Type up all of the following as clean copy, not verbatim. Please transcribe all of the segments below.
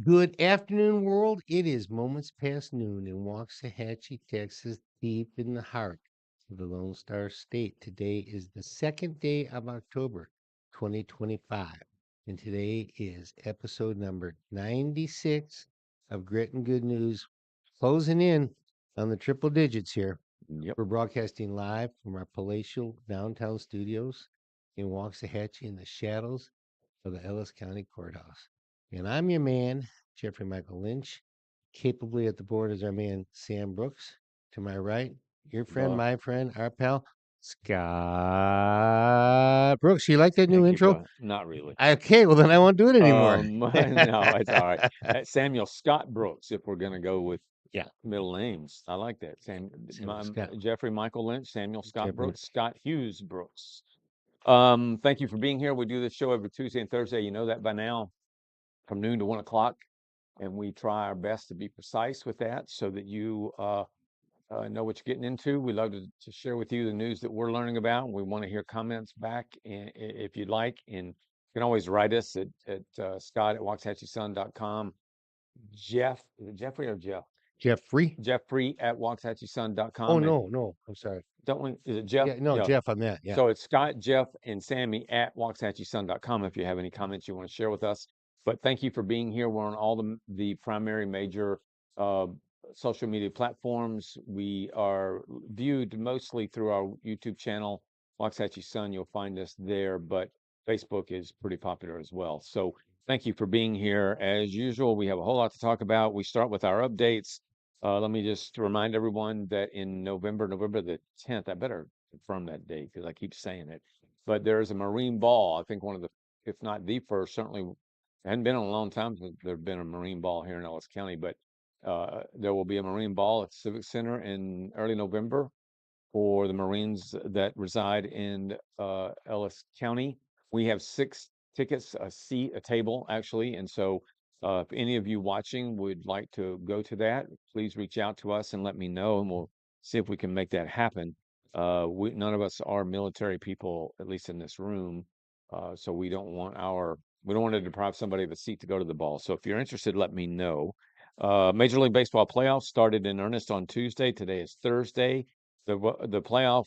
Good afternoon, world. It is moments past noon in Waxahachie, Texas, deep in the heart of the Lone Star State. Today is the second day of October, 2025, and today is episode number 96 of Grit and Good News, closing in on the triple digits here. Yep. We're broadcasting live from our palatial downtown studios in Waxahachie in the shadows of the Ellis County Courthouse. And I'm your man, Jeffrey Michael Lynch. Capably at the board is our man, Sam Brooks. To my right, your friend, Uh, my friend, our pal, Scott Brooks. You like that new Thank you. intro? Not really. Okay, well, then I won't do it anymore. No, it's all right. Samuel Scott Brooks, if we're going to go with Yeah, middle names. I like that. Samuel Scott. Jeffrey Michael Lynch, Samuel Scott Jeffrey. Brooks, Scott Hughes Brooks. Thank you for being here. We do this show every Tuesday and Thursday. You know that by now, from noon to 1 o'clock. And we try our best to be precise with that so that you know what you're getting into. We love to share with you the news that we're learning about. We want to hear comments back if you'd like. And you can always write us at scott@waxahachiesun.com. Jeff, is it Jeffrey or Jeff? Jeffrey? Jeffrey@waxahachiesun.com. Oh, And no. I'm sorry. don't we, is it Jeff? Yeah, no, Yeah. Jeff on that. Yeah. So it's Scott, Jeff, and Sammy at waxahachiesun.com if you have any comments you want to share with us. But thank you for being here. We're on all the primary major uh, social media platforms. We are viewed mostly through our YouTube channel, Waxahachie Sun. You'll find us there, but Facebook is pretty popular as well. So thank you for being here. As usual, we have a whole lot to talk about. We start with our updates. Let me just remind everyone that in November the 10th, I better confirm that date because I keep saying it. But there is a Marine Ball. I think one of the, if not the first, certainly hadn't been in a long time since there's been a Marine Ball here in Ellis County. But there will be a Marine Ball at the Civic Center in early November for the Marines that reside in Ellis County. We have 6 tickets, a table actually, and so if any of you watching would like to go to that, please reach out to us and let me know, and we'll see if we can make that happen. None of us are military people, at least in this room, so we don't want to deprive somebody of a seat to go to the ball. So if you're interested, let me know. Major League Baseball playoffs started in earnest on Tuesday. Today is Thursday. The playoff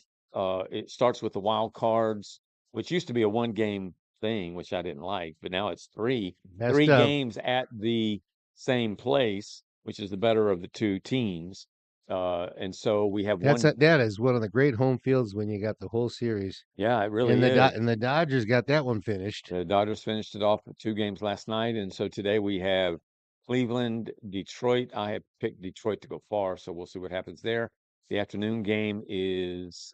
it starts with the wild cards, which used to be a 1 game thing, which I didn't like, but now it's Messed three up. games at the same place, which is the better of the two teams. And so we have one. That is one of the great home fields when you got the whole series. Yeah, it And really is. the Dodgers got that one finished. The Dodgers finished it off with 2 games last night, and so today we have Cleveland, Detroit. I have picked Detroit to go far, so we'll see what happens there. The afternoon game is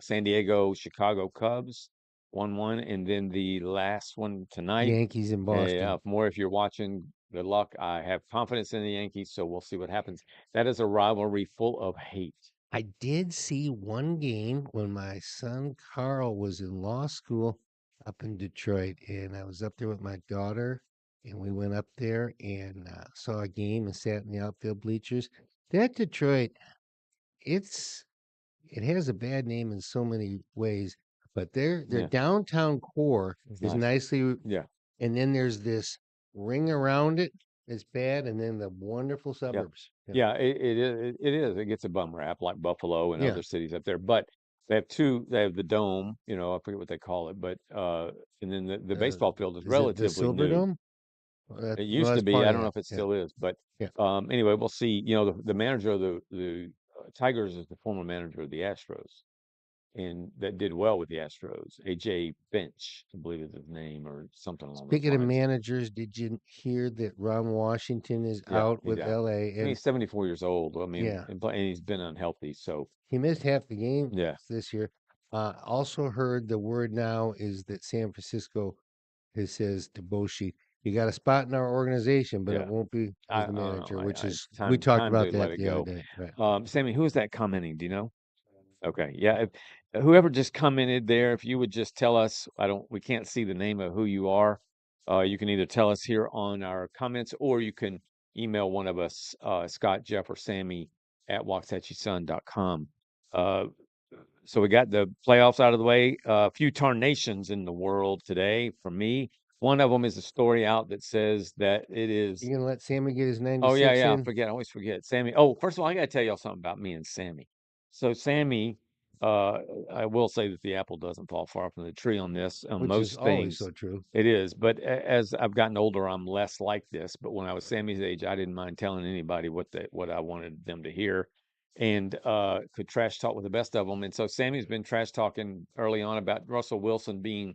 San Diego, Chicago Cubs, 1-1, and then the last one tonight. Yankees in Boston. More if you're watching. Good luck. I have confidence in the Yankees, so we'll see what happens. That is a rivalry full of hate. I did see one game when my son Carl was in law school up in Detroit, and I was up there with my daughter, and we went up there and saw a game and sat in the outfield bleachers. That Detroit, it's it has a bad name in so many ways, but their Yeah, downtown core it's is nice. nicely, Yeah. and then there's this ring around it that's bad, and then the wonderful Yeah. suburbs. Yeah, Yeah, it is. It gets a bum rap like Buffalo and yeah. other cities up there. But they have the dome, I forget what they call it, but and then the Uh, baseball field is is it the relatively Silver new. Dome? Well, It well, used to that's be, part I of don't know that. if it Yeah, still is, but yeah. anyway, we'll see. The manager of the Tigers is the former manager of the Astros and that did well with the Astros. AJ Finch, I believe is his name or something along those Speaking of lines. managers, did you hear that Ron Washington is Yeah, out with exactly. LA? I mean, And he's 74 years old. I mean, yeah, and he's been unhealthy. So, he missed half the game yeah. this year. Also heard the word now is that San Francisco has says to Boshi, "You got a spot in our organization, but it Yeah. won't be as the I don't know. manager." Which It's is we time talked time about to let that it the other go. day, right? Sammy, who is that commenting? Do you know? Okay. Yeah. Whoever just commented there, if you would just tell us, we can't see the name of who you are. You can either tell us here on our comments or you can email one of us, Scott, Jeff, or Sammy at waxahachiesun.com. Uh, so we got the playoffs out of the way. A few tarnations in the world today for me. One of them is a story out that says that it is. You gonna let Sammy get his Oh yeah, 96 yeah. I in? forget. I always forget. Sammy. Oh, first of all, I gotta tell y'all something about me and Sammy. So Sammy, uh, I will say that the apple doesn't fall far from the tree on this. On Which is most always things, so true. it is. But as I've gotten older, I'm less like this. But when I was Sammy's age, I didn't mind telling anybody what I wanted them to hear, and could trash talk with the best of them. And so Sammy's been trash talking early on about Russell Wilson being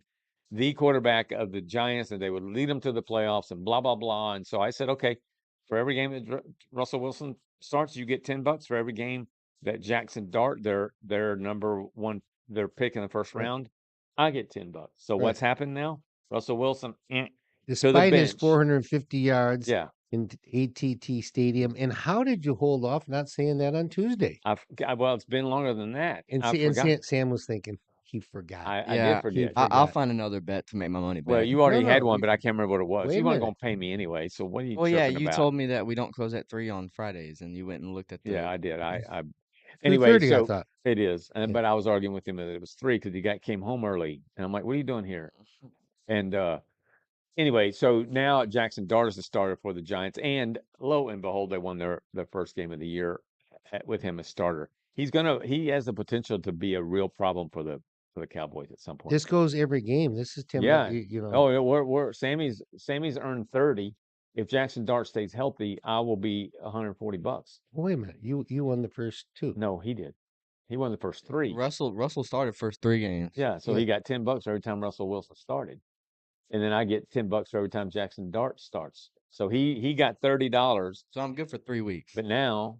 the quarterback of the Giants, and they would lead them to the playoffs, and blah blah blah. And so I said, okay, for every game that Russell Wilson starts, you get $10. For every game that Jackson Dart, their number one, their pick in the first Right. round, I get $10. So Right. what's happened now? Russell Wilson to the Despite his bench. 450 yards Yeah, in ATT Stadium. And how did you hold off not saying that on Tuesday? well, it's been longer than that. And, I see, and forgot. Sam was thinking he forgot. I did Yeah, He forget. I'll forgot. find another bet to make my money Well, back. you No, already had no. one, but I can't remember what it was. Wait a You weren't minute. going to pay me anyway. So what are you Well, yeah, chirping you about? told me that we don't close at 3 on Fridays, and you went and looked at Yeah, the. I did. I anyway. 2:30, I So thought. it is, Yeah. but I was arguing with him that it was 3 because came home early, and I'm like, "What are you doing here?" And anyway, so now Jackson Dart is the starter for the Giants, and lo and behold, they won their first game of the year with him as starter. He has the potential to be a real problem for the Cowboys at some point. This goes every game. This is Tim. Yeah. You know. Oh, yeah, we're Sammy's earned 30. If Jackson Dart stays healthy, I will be $140. Wait a minute. You won the first two. No, he did. He won the first 3. Russell started first 3 games. Yeah, so Yeah. he got $10 every time Russell Wilson started. And then I get $10 every time Jackson Dart starts. So he got $30. So I'm good for 3 weeks. But now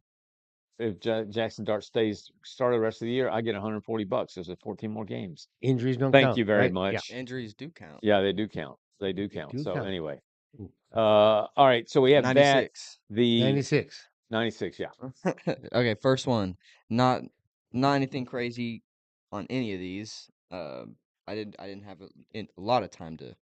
if Jackson Dart stays started the rest of the year, I get $140. There's 14 more games. Injuries don't Thank count. you very Right? Yeah. much. Injuries do count. Yeah, they do count. They do They count. do So count. anyway, Ooh. all right. So we have that 96. the 96. 96. Yeah. Okay, first one. Not anything crazy on any of these. I didn't have a lot of time to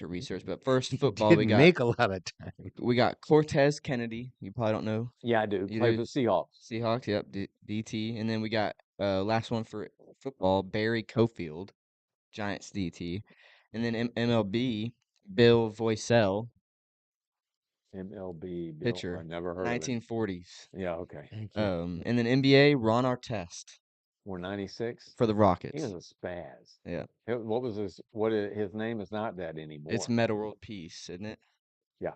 research, but first football Didn't make a lot of time. we got Cortez Kennedy. You probably don't know. Yeah, I do. You Play do? for the Seahawks. Seahawks, yep, DT. And then we got last one for football, Barry Cofield, Giants DT. And then MLB, Bill Voisell, MLB Bill. I pitcher, never heard of him. 1940s. Yeah. Okay. Thank you. And then NBA, Ron Artest We're 96. for the He Rockets. was a spaz. Yeah. What was his? His name is not that anymore. It's Meta World Peace, isn't it? Yeah.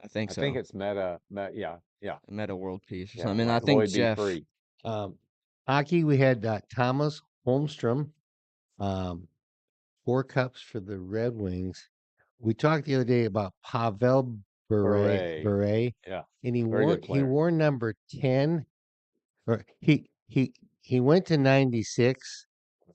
I think I so. think it's yeah. Yeah. Meta World Peace or Yeah, something. And I right. think Lloyd B. Jeff. Free. Hockey, we had Thomas Holmstrom, 4 cups for the Red Wings. We talked the other day about Pavel Bure, Yeah. and he Very good player. wore number 10, or he went to 96,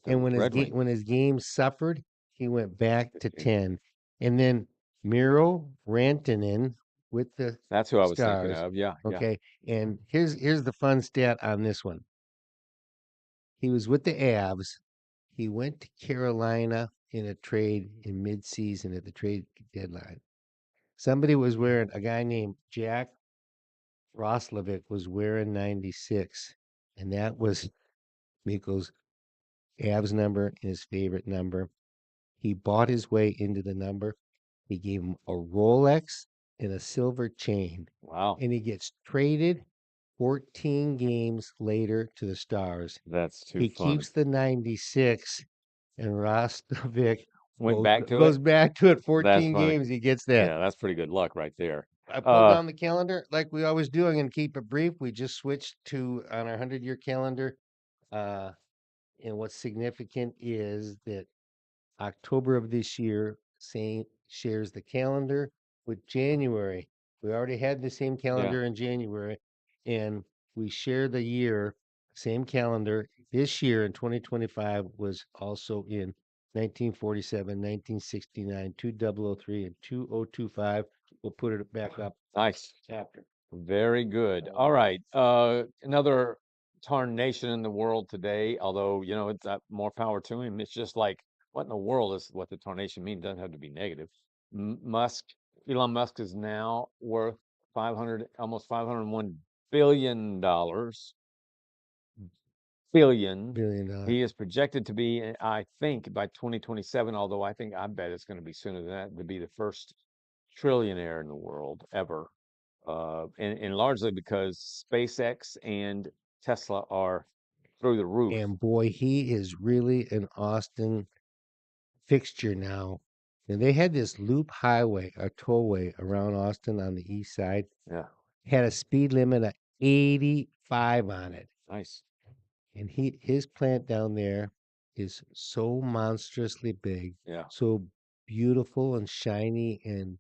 and when Red Wings. his game suffered, he went back to 10, and then Miro Rantanen with the That's who I was thinking Stars. of. Yeah. Yeah. Okay, and here's the fun stat on this one. He was with the Avs. He went to Carolina in a trade in midseason at the trade deadline. Somebody was wearing, a guy named Jack Roslovic was wearing 96, and that was Miko's Avs number and his favorite number. He bought his way into the number. He gave him a Rolex and a silver chain, Wow. and he gets traded 14 games later to the Stars. That's too He funny. keeps the 96, and Roslovic goes back to it 14 funny. games. He gets that. Yeah, that's pretty good luck right there. I pulled down the calendar like we always do. I'm going to keep it brief. We just switched to on our 100-year calendar. And what's significant is that October of this year shares the calendar with January. We already had the same calendar in January, and we share the year, same calendar. This year in 2025 was also in 1947, 1969, 2003, and 2025. We'll put it back up Nice. after. Very good. All right. Another tarnation in the world today, although, it's more power to him. It's just like, what in the world is what the tarnation mean? Doesn't have to be negative. Elon Musk is now worth almost $501 billion. billion. He is projected to be, I think, by 2027, although I bet it's going to be sooner than that, to be the first trillionaire in the world ever. And largely because SpaceX and Tesla are through the roof. And boy, he is really an Austin fixture now. And they had this loop highway, a tollway around Austin on the east side, Yeah, had a speed limit of 85 on it. nice. And his plant down there is so monstrously big, Yeah, so beautiful and shiny and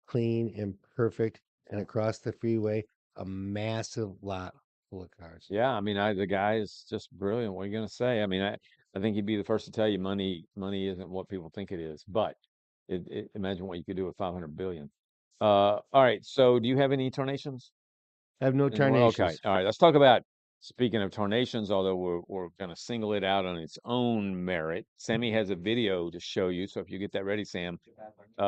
clean and perfect. And yeah. across the freeway, a massive lot full of cars. Yeah, I mean, the guy is just brilliant. What are you gonna say? I mean, I think he'd be the first to tell you money isn't what people think it is. But imagine what you could do with 500 billion. All right. So, do you have any Tarnations I have no in the world? Okay. Tarnations. All right. Let's talk about, speaking of Tarnations, although we're gonna single it out on its own merit. Sammy has a video to show you. So if you get that ready, Sam.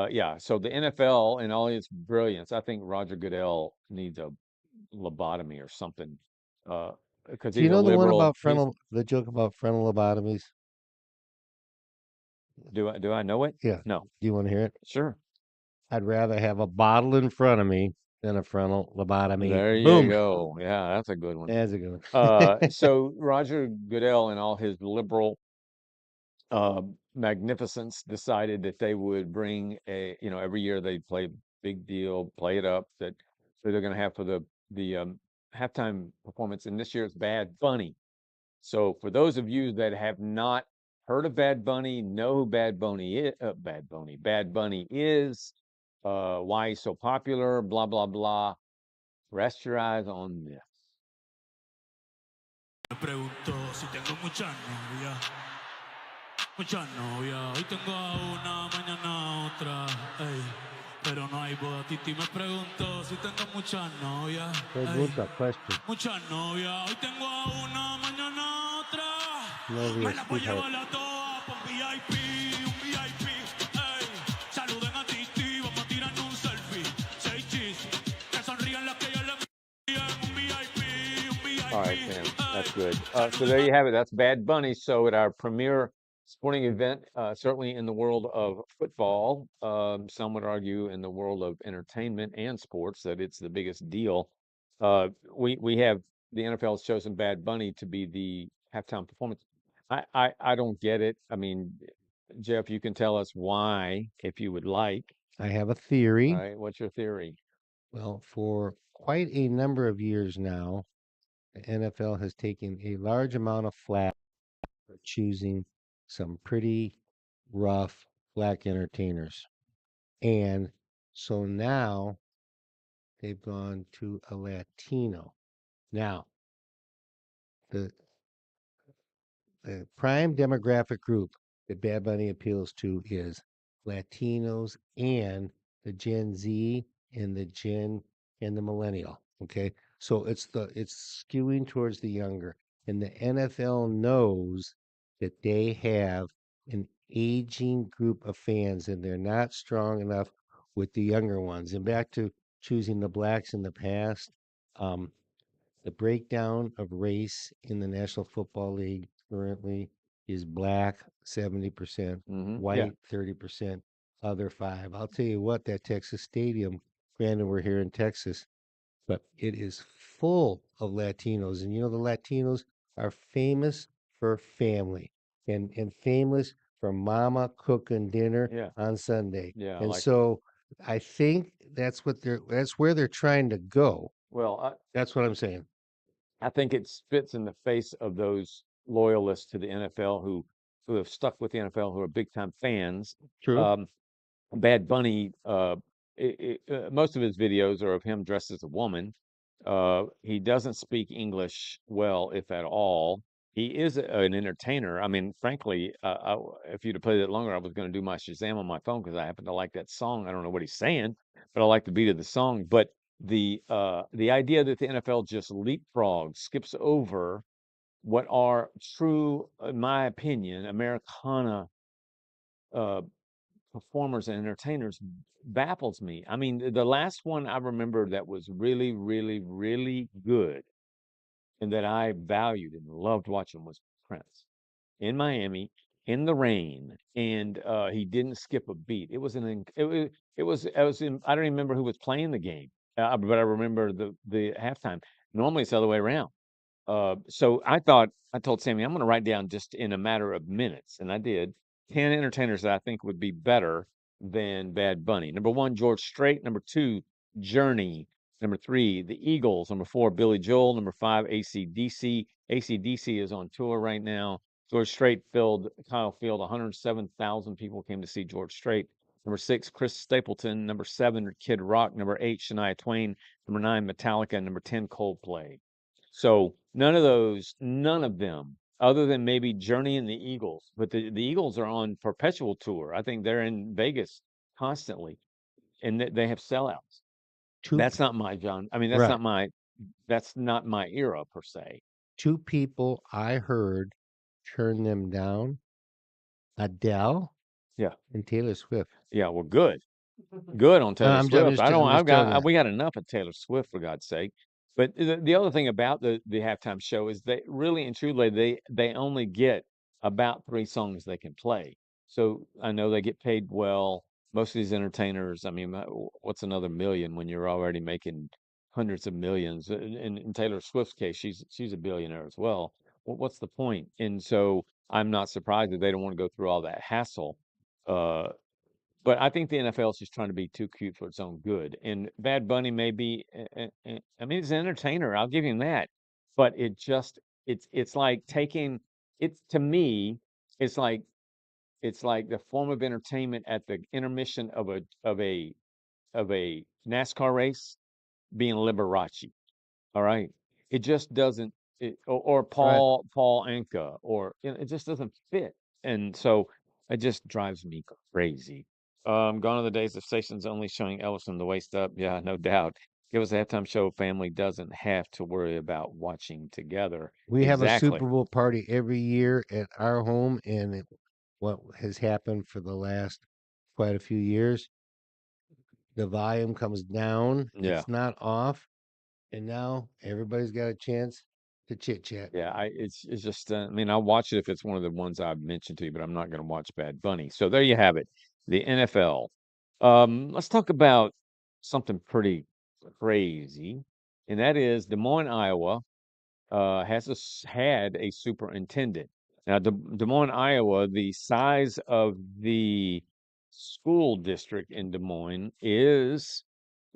Yeah. So the NFL in all its brilliance, I think Roger Goodell needs a lobotomy or something. Because Do you he's a know the one liberal. about the joke about frontal lobotomies? Do I know it? Yeah. No. Do you want to hear it? Sure. I'd rather have a bottle in front of me than a frontal lobotomy. There you Boom. go. Yeah, that's a good one. That's a good one. So Roger Goodell and all his liberal magnificence decided that they would bring every year they play big deal, play it up that they're going to have for the halftime performance. And this year's Bad Bunny. So for those of you that have not heard of Bad Bunny, know who Bad Bunny is, why he's so popular, blah, blah, blah. Rest your eyes on this. Me pregunto si tengo muchas novias, muchas novias. Hoy tengo a una, mañana a otra, ey. Pero no hay boda. Titi me pregunto si tengo muchas novias, ey. Question. Muchas novias. Hoy tengo a una, mañana a otra. Novia, Me la voy a sweetheart. llevar a todas por VIP, un VIP, ey. Saluden a Titi, vamos a tirar un selfie. Say cheese, que sonrían las que yo le envíen. Un VIP, un VIP. All right, Sam, that's good. So there you have it. That's Bad Bunny. So at our premier sporting event, certainly in the world of football, some would argue in the world of entertainment and sports that it's the biggest deal. We have the NFL has chosen Bad Bunny to be the halftime performance. I don't get it. I mean, Jeff, you can tell us why if you would like. I have a All theory. right, what's your theory? Well, for quite a number of years now, the NFL has taken a large amount of flack for choosing some pretty rough black entertainers. And so now they've gone to a Latino. Now, the the prime demographic group that Bad Bunny appeals to is Latinos and the Gen Z and the millennial. Okay, so it's skewing towards the younger, and the NFL knows that they have an aging group of fans, and they're not strong enough with the younger ones. And back to choosing the blacks in the past, um, the breakdown of race in the National Football League currently is black 70%, Yeah. white 30%, other 5. I'll tell you what, that Texas Stadium, granted we're here in Texas, but it is full of Latinos. And you know the Latinos are famous for family and famous for mama cooking dinner Yeah. on Sunday. Yeah, And like so I think that's where they're trying to go. well, That's what I'm saying. I think it spits in the face of those loyalists to the NFL who have stuck with the NFL, who are big time fans. True. Bad Bunny, most of his videos are of him dressed as a woman. He doesn't speak English well, if at all. He is an entertainer. I mean, frankly, if you'd have played it longer, I was going to do my Shazam on my phone because I happen to like that song. I don't know what he's saying, but I like the beat of the song. But the idea that the NFL just leapfrogs, skips over what are true, in my opinion, Americana performers and entertainers baffles me. I mean, the last one I remember that was really, really, really good, and that I valued and loved watching was Prince in Miami in the rain, and he didn't skip a beat. It was I don't even remember who was playing the game, but I remember the halftime. Normally it's the other way around. So I told Sammy, I'm going to write down just in a matter of minutes, and I did 10 entertainers that I think would be better than Bad Bunny. Number one, George Strait. Number two, Journey. Number three, The Eagles. Number four, Billy Joel. Number five, AC/DC. AC/DC is on tour right now. George Strait filled Kyle Field. 107,000 people came to see George Strait. Number six, Chris Stapleton. Number seven, Kid Rock. Number eight, Shania Twain. Number nine, Metallica. Number 10, Coldplay. So none of them, other than maybe Journey and the Eagles, but the Eagles are on perpetual tour. I think they're in Vegas constantly, and they have sellouts. Two, That's not my John. I mean, right. That's not my era per se. Two people I heard turn them down: Adele, Yeah, and Taylor Swift. yeah. Well, good on Taylor Swift. I'm just telling you. We got enough of Taylor Swift for God's sake. But the other thing about the halftime show is they really and truly they only get about 3 songs they can play. So I know they get paid well. Most of these entertainers, I mean, what's another million when you're already making hundreds of millions? In Taylor Swift's case, she's a billionaire as well. What's the point? And so I'm not surprised that they don't want to go through all that hassle. Uh, but I think the NFL is just trying to be too cute for its own good. And Bad Bunny may be, I mean, he's an entertainer. I'll give him that. But it's like taking it's to me, it's like the form of entertainment at the intermission of a NASCAR race being Liberace. All right. It just doesn't or Right. Paul Anka it just doesn't fit. And so it just drives me crazy. Gone are the days of stations only showing Elvis from the waist up. Yeah, no doubt. Give us a halftime show family doesn't have to worry about watching together. We have a Exactly. Super Bowl party every year at our home, and what has happened for the last quite a few years, the volume comes down. Yeah. It's not off, and now everybody's got a chance to chit chat. Yeah, it's just I mean I'll watch it if it's one of the ones I've mentioned to you, but I'm not going to watch Bad Bunny. So there you have it, the NFL. Let's talk about something pretty crazy, and that is Des Moines, Iowa, had a superintendent. Now, Des Moines, Iowa, the size of the school district in Des Moines is,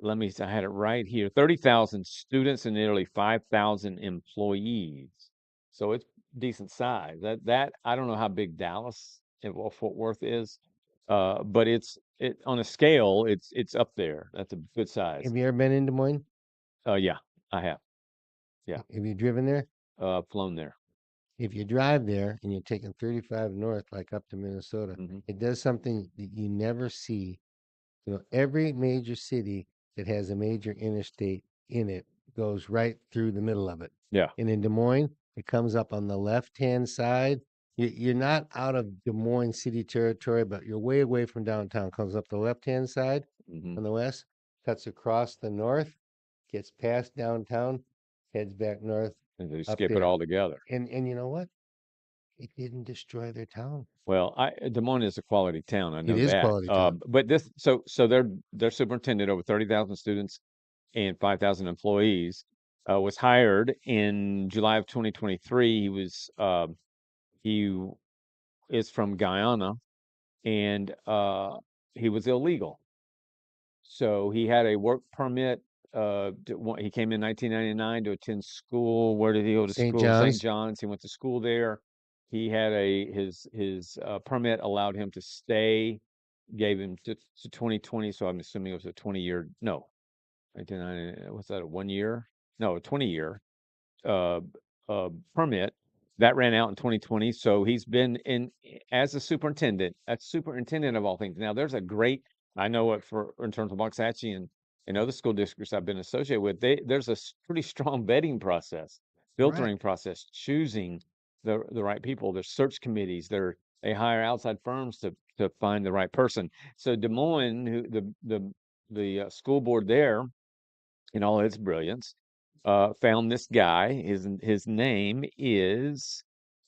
I had it right here, 30,000 students and nearly 5,000 employees. So it's decent size. That I don't know how big Dallas or Fort Worth is, but it on a scale, it's up there. That's a good size. Have you ever been in Des Moines? Yeah, I have. Yeah. Have you driven there? Flown there. If you drive there and you're taking 35 north, like up to Minnesota, Mhm. it does something that you never see. Every major city that has a major interstate in it goes right through the middle of it. Yeah. And in Des Moines, it comes up on the left-hand side. You're not out of Des Moines city territory, but you're way away from downtown. Comes up the left-hand side Mhm. on the west, cuts across the north, gets past downtown, heads back north. And they Up skip it there. all together. And you know what? It didn't destroy their town. Well, Des Moines is a quality town. I know It is that. quality town. But so their superintendent, over 30,000 students and 5,000 employees, was hired in July of 2023. He is from Guyana, and he was illegal. So he had a work permit. He came in 1999 to attend school. Where did he go to St. school? St. John's. John's. He went to school there. He had his permit allowed him to stay. Gave him to 2020. So I'm assuming it was a 20-year. No, 1999. Was that a 1 year? No, a 20-year uh, permit that ran out in 2020. So he's been as a superintendent of all things. Now there's a great, I know it in terms of Waxahachie and other school districts I've been associated with. There's a pretty strong vetting process, filtering process, choosing the right people. There's search committees. They hire outside firms to find the right person. So Des Moines, the school board there, in all its brilliance, found this guy. His name is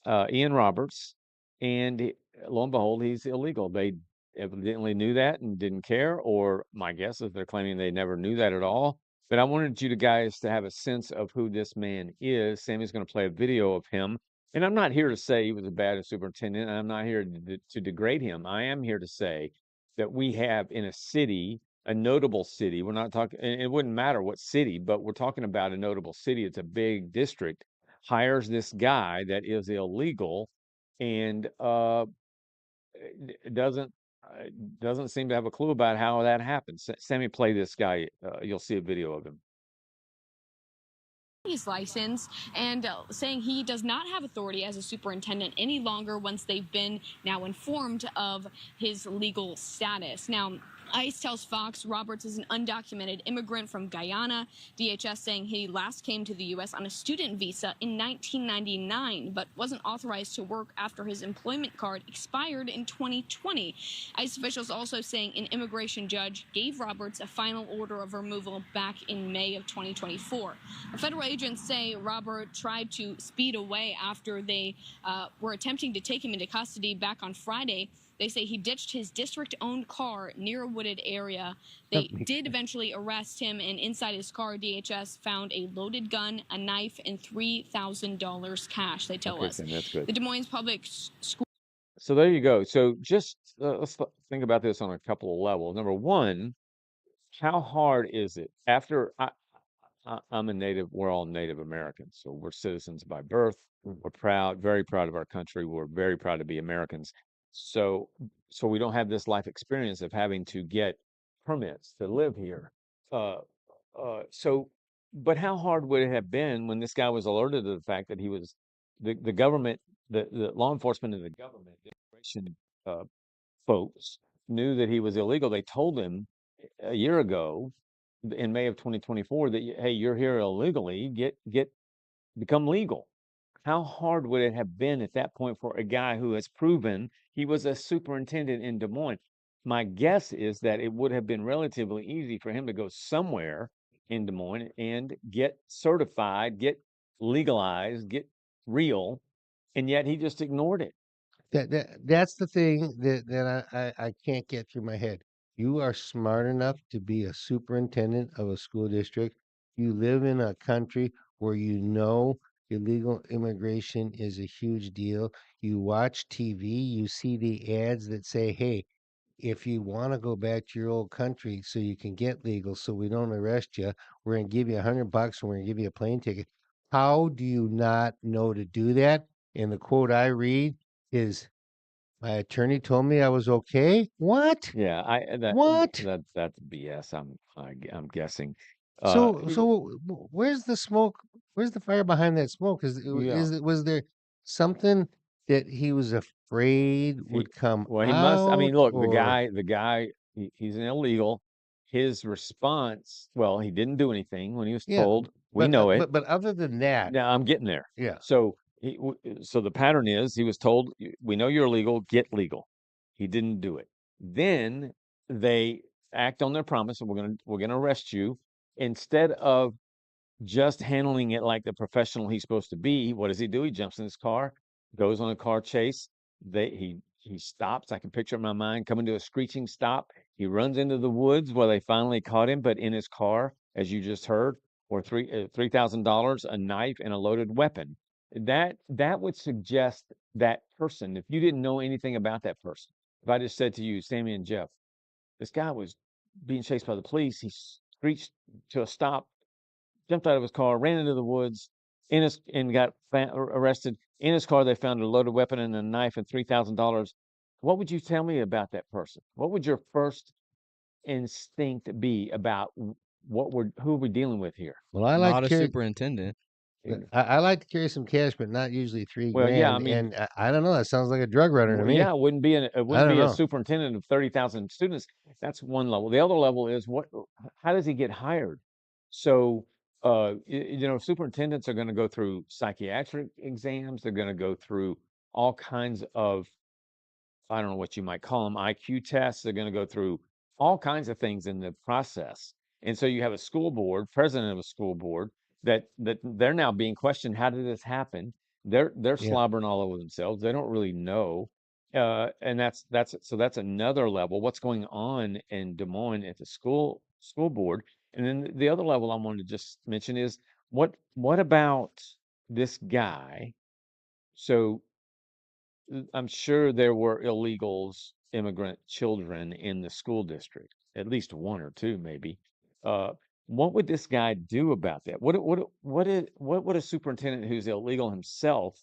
Ian Roberts, and lo and behold, he's illegal. They evidently knew that and didn't care, or my guess is they're claiming they never knew that at all. But I wanted you guys to have a sense of who this man is. Sammy's going to play a video of him. And I'm not here to say he was a bad superintendent, and I'm not here to degrade him. I am here to say that we have in a city, a notable city. We're not talking, and it wouldn't matter what city, but we're talking about a notable city. It's a big district, hires this guy that is illegal and doesn't seem to have a clue about how that happens. Sammy, play this guy. You'll see a video of him. His license and saying he does not have authority as a superintendent any longer once they've been now informed of his legal status. Now, ICE tells Fox Roberts is an undocumented immigrant from Guyana. DHS saying he last came to the U.S. on a student visa in 1999, but wasn't authorized to work after his employment card expired in 2020. ICE officials also saying an immigration judge gave Roberts a final order of removal back in May of 2024. Federal agents say Robert tried to speed away after they were attempting to take him into custody back on Friday. They say he ditched his district-owned car near a wooded area. They did eventually arrest him, and inside his car, DHS found a loaded gun, a knife, and $3,000 cash, they tell us. That's good. The Des Moines Public School. So there you go. So just let's think about this on a couple of levels. Number one, how hard is it after I'm a native, we're all Native Americans, so we're citizens by birth. We're proud, very proud of our country. We're very proud to be Americans. So we don't have this life experience of having to get permits to live here. But how hard would it have been when this guy was alerted to the fact that he was the government, the law enforcement and the government, the immigration folks knew that he was illegal. They told him a year ago in May of 2024 that, hey, you're here illegally, become legal. How hard would it have been at that point for a guy who has proven he was a superintendent in Des Moines? My guess is that it would have been relatively easy for him to go somewhere in Des Moines and get certified, get legalized, get real, and yet he just ignored it. That's the thing that I can't get through my head. You are smart enough to be a superintendent of a school district. You live in a country where you know illegal immigration is a huge deal. You watch TV, you see the ads that say, hey, if you want to go back to your old country so you can get legal so we don't arrest you, we're going to give you $100 and we're going to give you a plane ticket. How do you not know to do that? And the quote I read is, my attorney told me I was okay. What? Yeah, What? That's BS. I'm guessing. So where's the smoke? Where's the fire behind that smoke? Was there something that he was afraid would come Well, he out? must. I mean, look, or... the guy, he's an illegal. His response, well, he didn't do anything when he was told. We know it. But other than that, now I'm getting there. yeah. So so the pattern is he was told, we know you're illegal, get legal. He didn't do it. Then they act on their promise, and we're gonna arrest you. Instead of just handling it like the professional he's supposed to be, what does he do? He jumps in his car, goes on a car chase. He stops. I can picture in my mind coming to a screeching stop. He runs into the woods where they finally caught him, but in his car, as you just heard, for $3,000, a knife, and a loaded weapon. That would suggest that person, if you didn't know anything about that person, if I just said to you, Sammy and Jeff, this guy was being chased by the police. He screeched to a stop, jumped out of his car, ran into the woods, and got arrested. In his car, they found a loaded weapon and a knife and $3,000. What would you tell me about that person? What would your first instinct be about who we're dealing with here? Well, I Not a superintendent. I like to carry some cash, but not usually $3 Well, grand. yeah, I mean, and I don't know. That sounds like a drug runner to me. Yeah, it wouldn't be a know. superintendent of 30,000 students. That's one level. The other level is how does he get hired? So, superintendents are going to go through psychiatric exams. They're going to go through all kinds of, I don't know what you might call them, IQ tests. They're going to go through all kinds of things in the process. And so you have a school board, president of a school board, that they're now being questioned. How did this happen? They're Yeah. slobbering all over themselves. They don't really know. And that's another level. What's going on in Des Moines at the school board? And then the other level I wanted to just mention is what about this guy? So I'm sure there were illegals, immigrant children in the school district, at least one or two, maybe. Uh, what would this guy do about that? What would a superintendent who's illegal himself,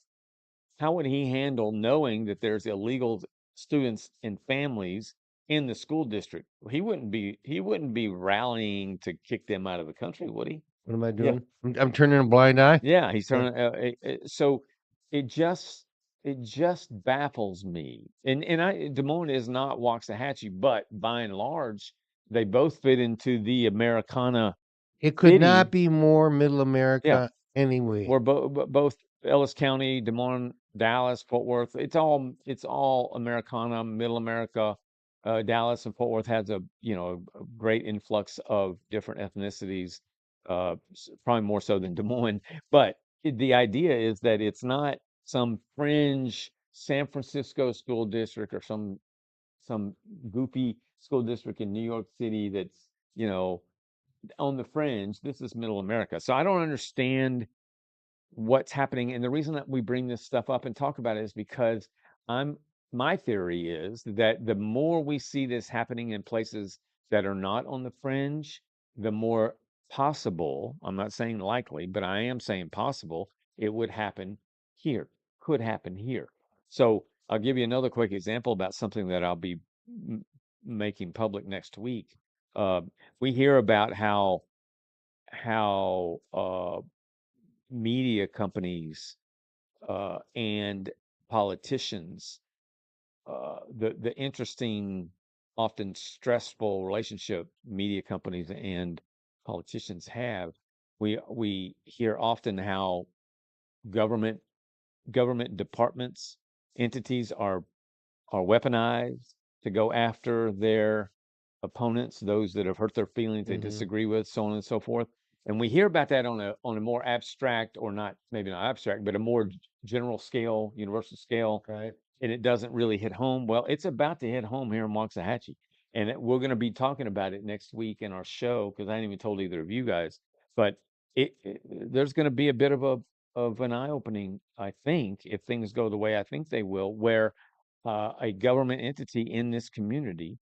how would he handle knowing that there's illegal students and families in the school district? He wouldn't be rallying to kick them out of the country, would he? What am I Yeah. doing? I'm turning a blind eye. Yeah, he's Yeah. turning. So it just baffles me. And Des Moines is not Waxahachie, but by and large, they both fit into the Americana It could city. not be more Middle Yeah, America anyway. we're both Ellis County, Des Moines, Dallas, Fort Worth. It's all Americana, Middle America. Dallas and Fort Worth has a great influx of different ethnicities, probably more so than Des Moines. But the idea is that it's not some fringe San Francisco school district or some goofy school district in New York City that's on the fringe. This is Middle America. So I don't understand what's happening. And the reason that we bring this stuff up and talk about it is because my theory is that the more we see this happening in places that are not on the fringe, the more possible, I'm not saying likely, but I am saying possible, it would happen here, could happen here. So I'll give you another quick example about something that I'll be making public next week. We hear about how media companies and politicians, the interesting, often stressful relationship media companies and politicians have. We hear often how government departments, entities are weaponized to go after their opponents, those that have hurt their feelings, they Mhm. disagree with, so on and so forth. And we hear about that on a more abstract, or not, maybe not abstract, but a more general scale, universal scale, Right. and it doesn't really hit home. Well, it's about to hit home here in Waxahachie, and we're going to be talking about it next week in our show, because I hadn't even told either of you guys. But there's going to be a bit of an eye opening, I think, if things go the way I think they will, where a government entity in this community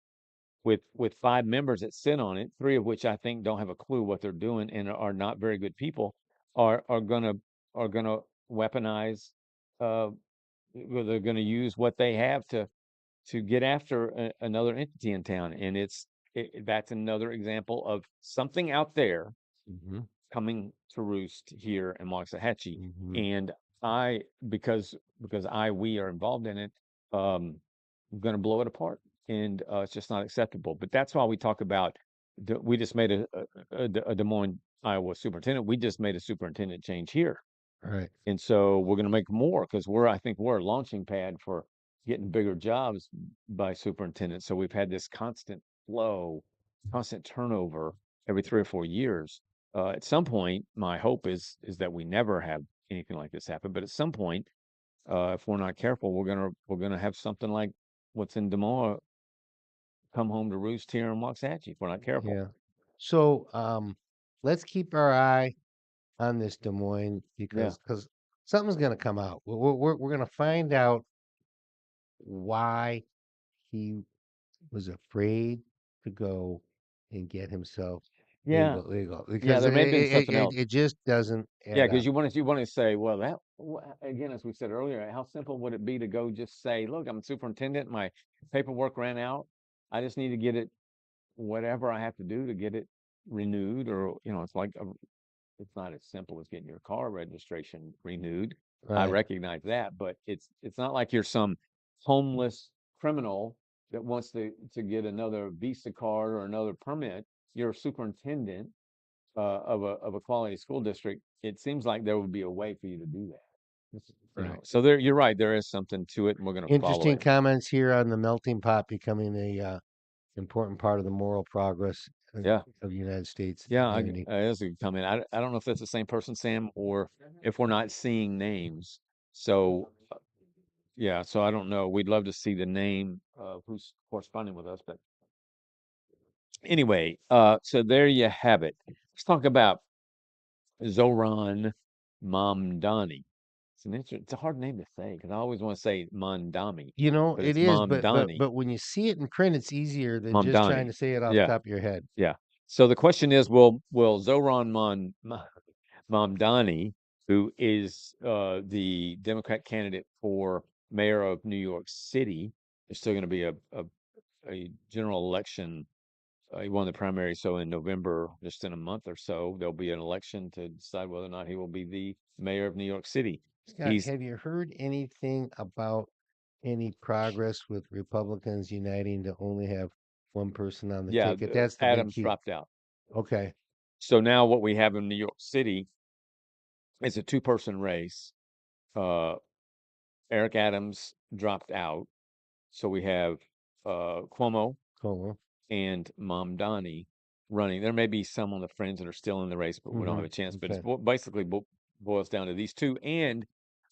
with 5 members that sit on it, 3 of which I think don't have a clue what they're doing and are not very good people, are gonna weaponize. Uh, they're gonna use what they have to get after another entity in town, and that's another example of something out there Mm-hmm. coming to roost here in Waxahachie. Mm-hmm. And because we are involved in it, I'm going to blow it apart, and it's just not acceptable. But that's why we talk about. We just made a Des Moines, Iowa superintendent. We just made a superintendent change here, Right. and so we're going to make more, because I think we're a launching pad for getting bigger jobs by superintendents. So we've had this constant flow, constant turnover every 3 or 4 years. At some point, my hope is that we never have anything like this happen. But at some point, if we're not careful, we're gonna have something like what's in Des Moines come home to roost here in Waxahachie if we're not careful. Yeah. So let's keep our eye on this Des Moines, because something's gonna come out. We're gonna find out why he was afraid to go and get himself Yeah, legal, yeah, because there may have been something else. it just doesn't Yeah, add because up. you want to say, well, again, as we said earlier, how simple would it be to go just say, look, I'm a superintendent, my paperwork ran out, I just need to get it, whatever I have to do to get it renewed, or it's not as simple as getting your car registration renewed. I Right. recognize that, but it's not like you're some homeless criminal that wants to get another Visa card or another permit. You're a superintendent of a quality school district. It seems like there would be a way for you to do that. Right. So you're right. There is something to it, and we're going to follow Interesting it. comments here on the melting pot becoming a important part of the moral progress Yeah. of the United States. Yeah, Anthony. that's a good comment. I don't know if that's the same person, Sam, or if we're not seeing names. So yeah, so I don't know. We'd love to see the name of who's corresponding with us, but anyway, so there you have it. Let's talk about Zoran Mamdani. It's a hard name to say because I always want to say Mamdani, You know, but it it's is, but Mamdani. when you see it in print, it's easier than just trying Mamdani. to say it off the Yeah, top of your head. yeah. So the question is, will Zoran Mamdani, who is the Democrat candidate for mayor of New York City, there's still going to be a general election. He won the primary, so in November, just in a month or so, there'll be an election to decide whether or not he will be the mayor of New York City. Scott, He's have you heard anything about any progress with Republicans uniting to only have one person on the Yeah, ticket? That's the big Adams key. dropped out. Okay. So now what we have in New York City is a two-person race. Uh, Eric Adams dropped out, so we have Cuomo Cool. and Mamdani running. There may be some on the Friends that are still in the race, but we don't have a chance. But it's Okay. basically boils down to these two. And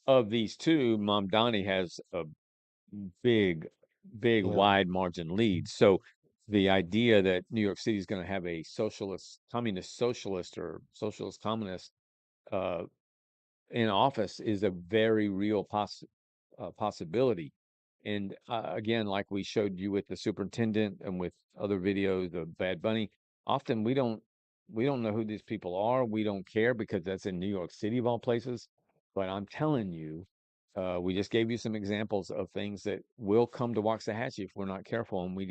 of these two, Mamdani has a big, big, Yeah. wide margin lead. So the idea that New York City is going to have a communist socialist or socialist communist uh, in office is a very real possibility. And again, like we showed you with the superintendent and with other videos of Bad Bunny, often we don't know who these people are. We don't care because that's in New York City of all places. But I'm telling you, we just gave you some examples of things that will come to Waxahachie if we're not careful, and we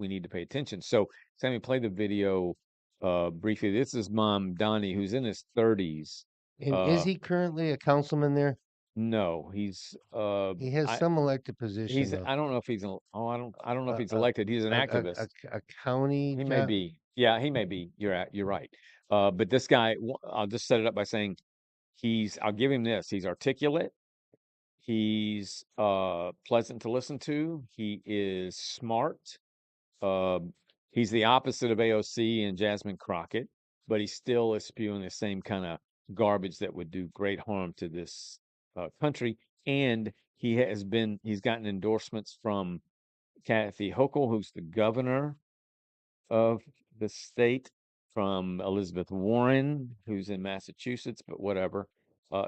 need to pay attention. So, Sammy, play the video briefly. This is Mom Donnie, who's in his 30s. And is Uh, he currently a councilman there? no, he's He has some elected position though. I don't know if he's I don't know if A he's a elected. He's an activist. a county He may job. be. Yeah, he may be. You're right. But this guy, I'll just set it up by saying I'll give him this. He's articulate. He's pleasant to listen to. He is smart. Um, he's the opposite of AOC and Jasmine Crockett, but he still is spewing the same kind of garbage that would do great harm to this country. And he's gotten endorsements from Kathy Hochul, who's the governor of the state, from Elizabeth Warren, who's in Massachusetts, but whatever.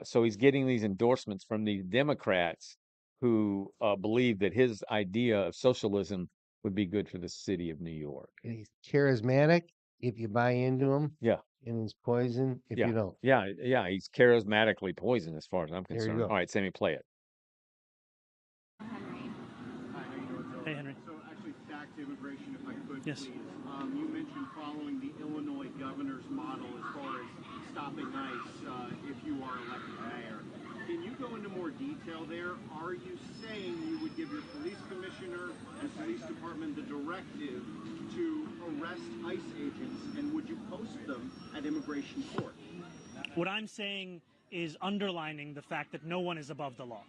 So he's getting these endorsements from these Democrats who believe that his idea of socialism would be good for the city of New York. And he's charismatic if you buy into him. Yeah. And he's poison if Yeah. you don't. Yeah. He's charismatically poison as far as I'm There you concerned. go. All right, Sammy, play it. Hey, Henry. So actually, back to immigration, if I could, Yes. please. You mentioned following the Illinois governor's model as far as stopping ICE if you are elected mayor. Can you go into more detail there? Are you saying you would give your police commissioner and police department the directive to arrest ICE agents, and would you post them at immigration court? What I'm saying is underlining the fact that no one is above the law.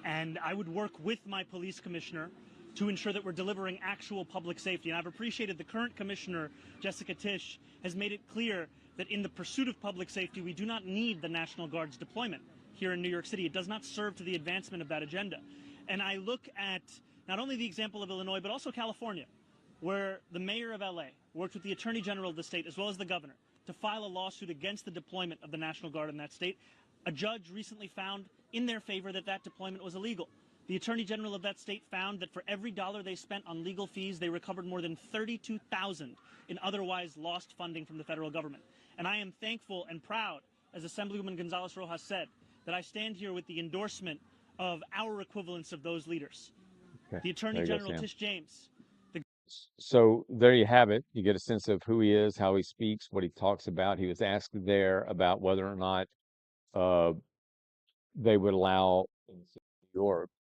And I would work with my police commissioner to ensure that we're delivering actual public safety. And I've appreciated the current commissioner, Jessica Tisch, has made it clear that in the pursuit of public safety, we do not need the National Guard's deployment here in New York City. It does not serve to the advancement of that agenda. And I look at not only the example of Illinois, but also California, where the mayor of LA worked with the attorney general of the state, as well as the governor, to file a lawsuit against the deployment of the National Guard in that state. A judge recently found in their favor that that deployment was illegal. The attorney general of that state found that for every dollar they spent on legal fees, they recovered more than $32,000 in otherwise lost funding from the federal government. And I am thankful and proud, as Assemblywoman Gonzalez Rojas said, that I stand here with the endorsement of our equivalents of those leaders. Okay. The Attorney There you go, General Sam. Tish James. So there you have it. You get a sense of who he is, how he speaks, what he talks about. He was asked there about whether or not they would allow in New York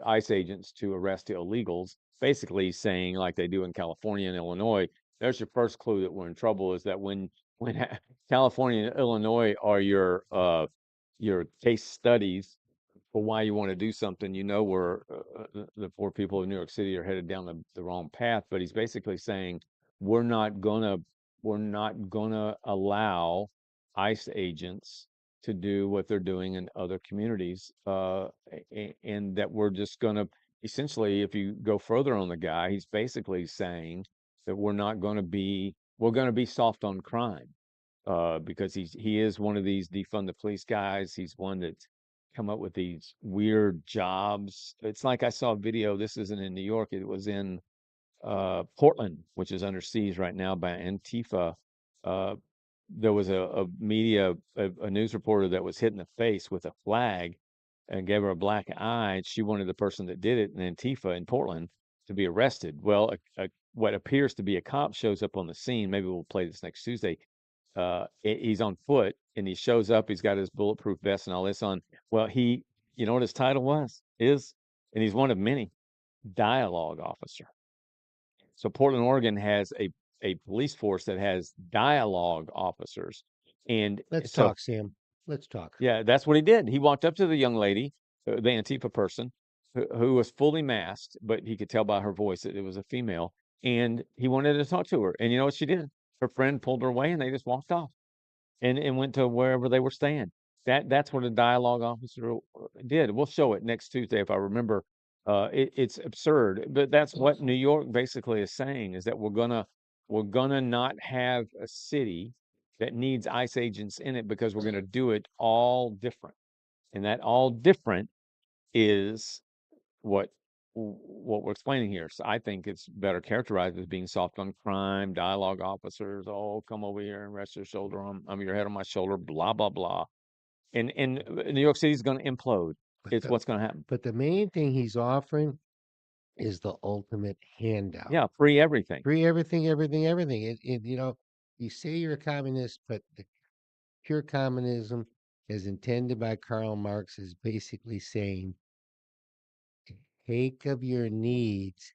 ICE agents to arrest illegals, basically saying, like they do in California and Illinois, there's your first clue that we're in trouble, is that when California and Illinois are your case studies for why you want to do something, you know where the poor people of New York City are headed down the wrong path. But he's basically saying, we're not going to we're not gonna allow ICE agents to do what they're doing in other communities, and that we're just gonna essentially, if you go further on the guy, he's basically saying that we're gonna be soft on crime, because he is one of these defund the police guys. He's one that's come up with these weird jobs. It's like I saw a video. This isn't in New York. It was in Portland, which is under siege right now by Antifa. Uh, there was a news reporter that was hit in the face with a flag and gave her a black eye. And she wanted the person that did it in Antifa in Portland to be arrested. Well, what appears to be a cop shows up on the scene. Maybe we'll play this next Tuesday. He's on foot and he shows up. He's got his bulletproof vest and all this on. Well, you know what his title is, and he's one of many, dialogue officer. So Portland, Oregon has a police force that has dialogue officers. And Let's so, talk, Sam. Let's talk. yeah, that's what he did. He walked up to the young lady, the Antifa person, who was fully masked, but he could tell by her voice that it was a female. And he wanted to talk to her. And you know what she did? Her friend pulled her away and they just walked off and went to wherever they were staying. That's what a dialogue officer did. We'll show it next Tuesday if I remember. It's absurd, but that's what New York basically is saying, is that we're gonna not have a city that needs ICE agents in it because we're gonna do it all different, and that all different is what we're explaining here. So I think it's better characterized as being soft on crime, dialogue officers. Oh, come over here and rest your shoulder on, your head on my shoulder, blah blah blah. And New York City is going to implode. It's what's going to happen. But the main thing he's offering is the ultimate handout. Yeah, free everything. Free everything, everything, everything. You say you're a communist, but the pure communism, as intended by Karl Marx, is basically saying, take of your needs,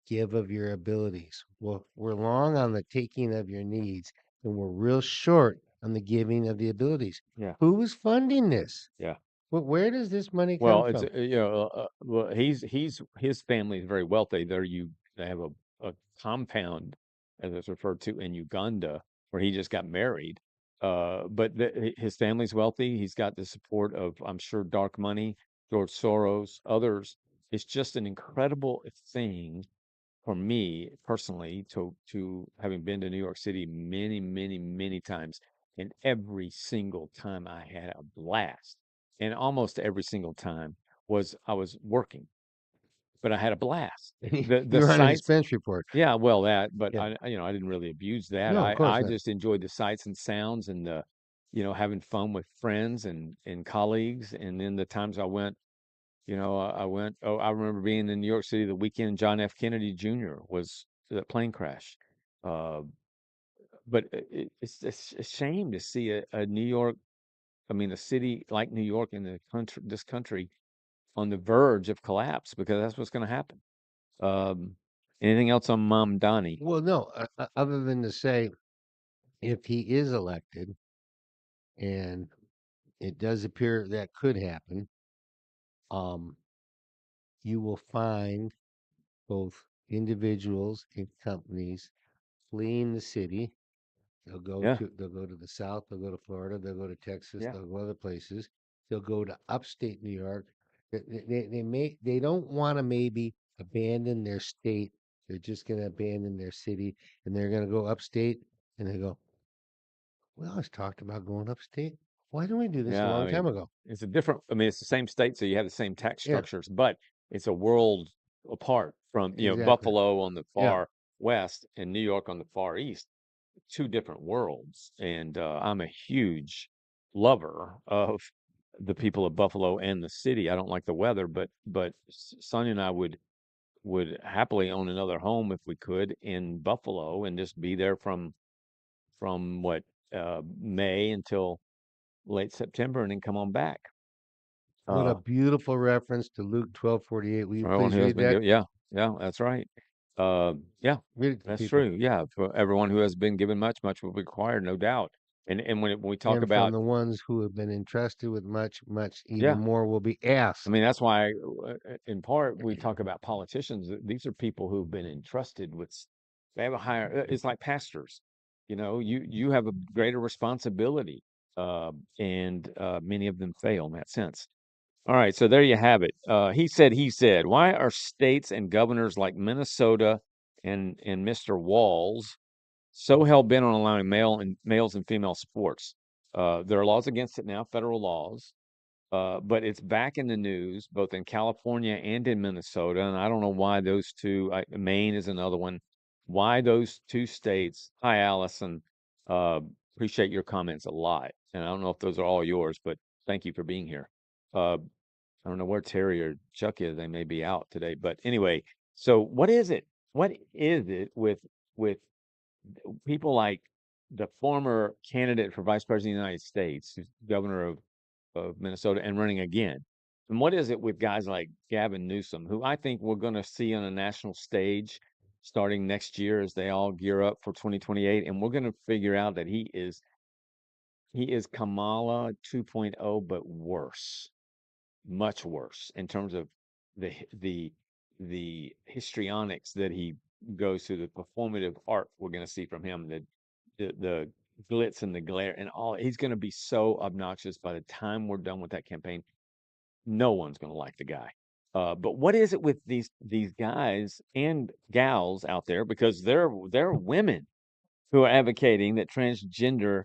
give of your abilities. Well, we're long on the taking of your needs, and we're real short on the giving of the abilities. Yeah. Who is funding this? Yeah. Well, where does this money come Well, it's from? well, his family is very wealthy. They have a compound, as it's referred to, in Uganda, where he just got married. But his family's wealthy. He's got the support of, I'm sure, dark money, George Soros, others. It's just an incredible thing for me personally to having been to New York City many, many, many times, and every single time I had a blast. And almost every single time I was working, but I had a blast. The You're on an sights, expense report. yeah, well but Yeah. I didn't really abuse that. No, of course I not. just enjoyed the sights and sounds and the, having fun with friends and colleagues. And then the times I went, I remember being in New York City the weekend John F. Kennedy Jr. was that plane crash. But it's a shame to see a New York, a city like New York in this country on the verge of collapse, because that's what's going to happen. Anything else on Mamdani? Well, no, other than to say, if he is elected, and it does appear that could happen, you will find both individuals and companies fleeing the city. They'll go Yeah. to the south, they'll go to Florida, they'll go to Texas, Yeah. they'll go other places. They'll go to upstate New York. They don't want to maybe abandon their state. They're just going to abandon their city, and they're going to go upstate, and they go, we always talked about going upstate. Why didn't we do this a Yeah, long time ago? it's it's the same state, so you have the same tax Yeah. structures, but it's a world apart from, Exactly. Buffalo on the Yeah. far west and New York on the far east. Two different worlds. And I'm a huge lover of the people of Buffalo and the city. I don't like the weather, but Sonia and I would happily own another home if we could in Buffalo and just be there from what May until late September and then come on back. What a beautiful reference to Luke 12:48. Will you For everyone please who has read been that? Yeah, that's right. Yeah, Read it to that's people. true. Yeah, for everyone who has been given much, much will be required, no doubt. And when we talk And about, from the ones who have been entrusted with much, much, even Yeah. more will be asked. That's why, in part, we talk about politicians. These are people who've been entrusted with. They have a higher. It's like pastors. You know, you have a greater responsibility, and many of them fail in that sense. All right, so there you have it. He said, why are states and governors like Minnesota and Mr. Walz so hell bent on allowing males and female sports? There are laws against it now, federal laws. But it's back in the news, both in California and in Minnesota. And I don't know why those two, Maine is another one. Why those two states? Hi, Allison. Uh, Appreciate your comments a lot. And I don't know if those are all yours, but thank you for being here. I don't know where Terry or Chuck is. They may be out today. But anyway, so what is it? What is it with people like the former candidate for vice president of the United States, who's governor of Minnesota and running again? And what is it with guys like Gavin Newsom, who I think we're going to see on a national stage starting next year as they all gear up for 2028, and we're going to figure out that he is Kamala 2.0, but worse, much worse in terms of the the histrionics that he goes through, the performative art we're going to see from him, the glitz and the glare and all. He's going to be so obnoxious by the time we're done with that campaign. No one's going to like the guy. But what is it with these guys and gals out there? Because there are women who are advocating that transgender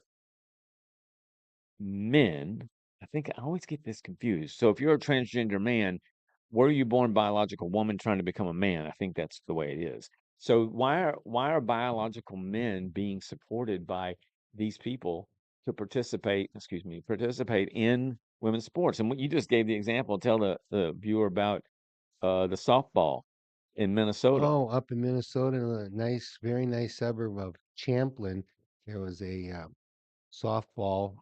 men. I think I always get this confused. So if you're a transgender man, were you born biological woman trying to become a man? I think that's the way it is. So why are biological men being supported by these people to participate in women's sports? And what you just gave the example, tell the viewer about the softball in Minnesota. Oh, up in Minnesota, in a nice, very nice suburb of Champlin, there was a softball,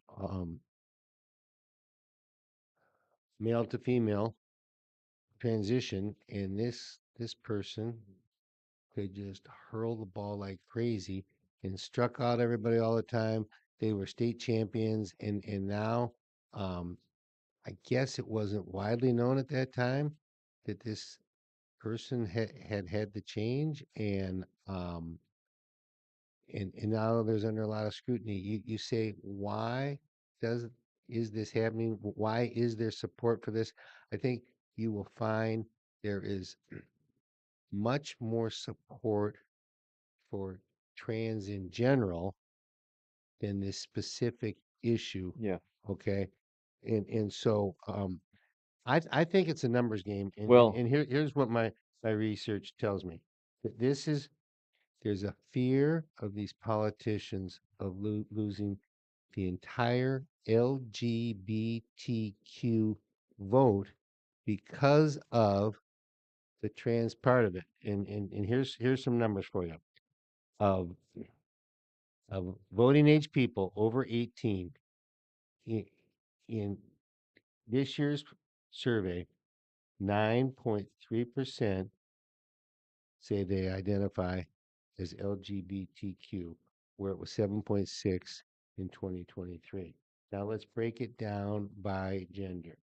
male to female transition, and this person could just hurl the ball like crazy and struck out everybody all the time. They were state champions, and now, um, I guess it wasn't widely known at that time that this person had the change, and now there's under a lot of scrutiny. You say, why does is this happening? Why is there support for this? I think you will find there is much more support for trans in general than this specific issue. Yeah. Okay. And so I think it's a numbers game. Well, And here's what my research tells me. That there's a fear of these politicians of losing the entire LGBTQ vote because of the trans part of it. And here's some numbers for you. Of of voting age people over 18 in, in this year's survey, 9.3% say they identify as LGBTQ, where it was 7.6 in 2023. Now let's break it down by gender.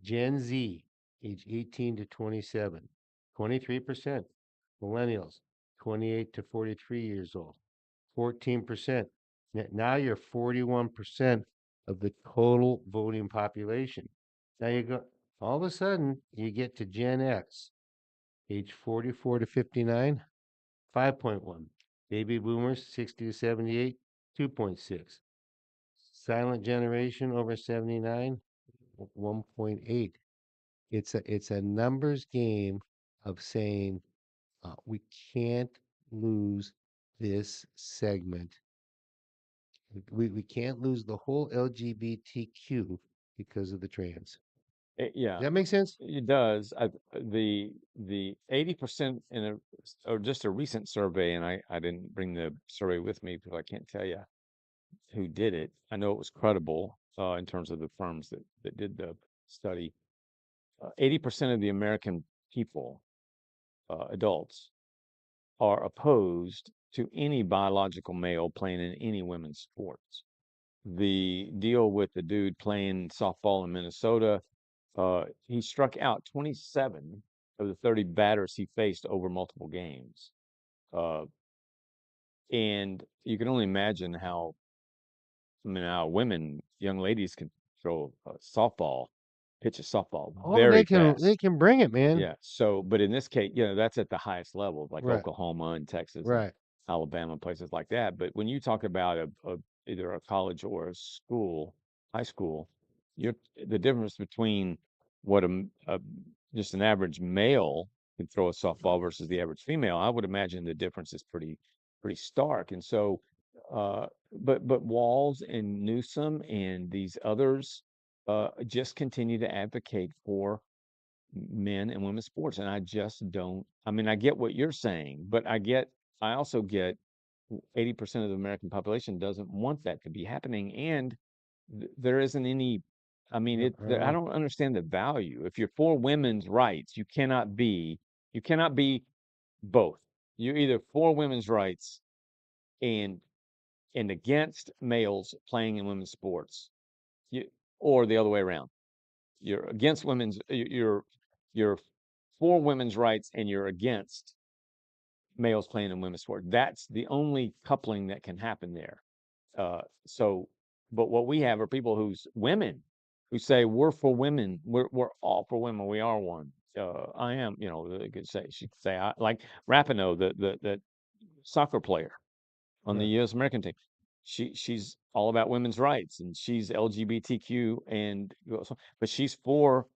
Gen Z, age 18 to 27, 23%. Millennials, 28 to 43 years old, 14%. Now you're 41% of the total voting population. Now you go, all of a sudden, you get to Gen X, age 44 to 59, 5.1. Baby boomers, 60 to 78, 2.6. Silent generation over 79, 1.8. It's a numbers game of saying we can't lose this segment. We can't lose the whole LGBTQ because of the trans. yeah. Does that make sense? It does. The 80% in or just a recent survey, and I didn't bring the survey with me because I can't tell you who did it. I know it was credible in terms of the firms that did the study. 80% of the American people, adults, are opposed to any biological male playing in any women's sports. The deal with the dude playing softball in Minnesota, he struck out 27 of the 30 batters he faced over multiple games. Uh, And you can only imagine how, I mean, how young ladies can throw a softball, pitch a softball Oh, very they fast. can bring it, man. Yeah. So, but in this case, that's at the highest level, like Right, Oklahoma and Texas and right. Alabama, places like that. But when you talk about either a college or a school, high school, you're the difference between what just an average male can throw a softball versus the average female, I would imagine the difference is pretty stark. And so, but Walz and Newsom and these others just continue to advocate for men and women's sports. And I just don't, I mean, I get what you're saying, but I also get 80% of the American population doesn't want that to be happening. And there isn't any, I mean, No, I don't understand the value. If you're for women's rights, you cannot be both. You're either for women's rights and, and against males playing in women's sports, you, or the other way around. You're against you're for women's rights and you're against males playing in women's sport. That's the only coupling that can happen there. So, but what we have are people women who say we're for women. We're all for women. We are one. I am. They could say she could say I like Rapinoe, the soccer player on the right. U.S. American team. She's all about women's rights and she's LGBTQ but she's for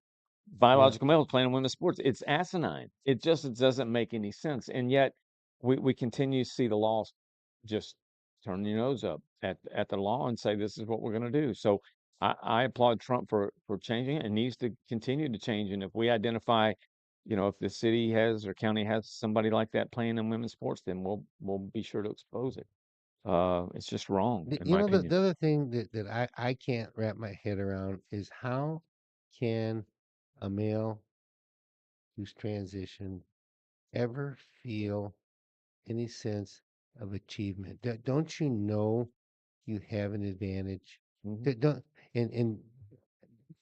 Yeah. biological males playing in women's sports. It's asinine. It doesn't make any sense. And yet we continue to see the laws just turn your nose up at the law and say this is what we're going to do. So I applaud Trump for changing it and needs to continue to change. And if we identify, if the city has or county has somebody like that playing in women's sports, then we'll be sure to expose it. It's just wrong, in my opinion. The other thing that I can't wrap my head around is how can a male who's transitioned ever feel any sense of achievement? Don't you know you have an advantage? Mhm. Don't and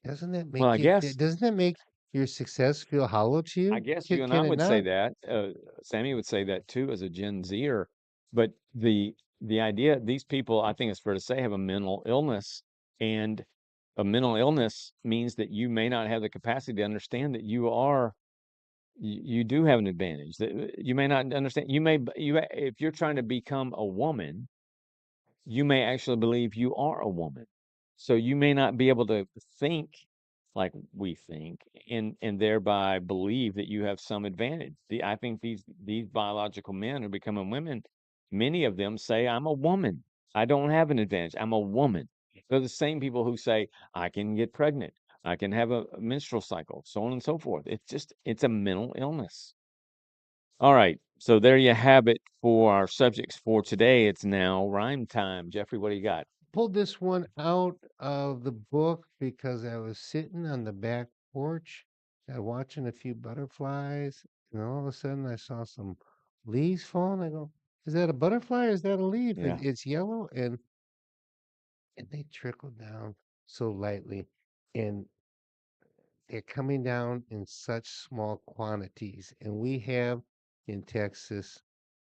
doesn't that Well, make doesn't that make your success feel hollow to I you? guess you and I Can it would say not? that. Sammy would say that too as a Gen Zer. But the idea, these people, I think it's fair to say, have a mental illness, and a mental illness means that you may not have the capacity to understand that you do have an advantage. That you may not understand. If you're trying to become a woman, you may actually believe you are a woman. So you may not be able to think like we think and thereby believe that you have some advantage. I think these biological men who becoming women, many of them say, I'm a woman. I don't have an advantage. I'm a woman. They're the same people who say, I can get pregnant. I can have a menstrual cycle, so on and so forth. It's a mental illness. All right. So there you have it for our subjects for today. It's now rhyme time. Jeffrey, what do you got? Pulled this one out of the book because I was sitting on the back porch, watching a few butterflies, and all of a sudden I saw some leaves falling. I go, "Is that a butterfly or is that a leaf? Yeah. It's yellow," and they trickle down so lightly, and they're coming down in such small quantities. And we have in Texas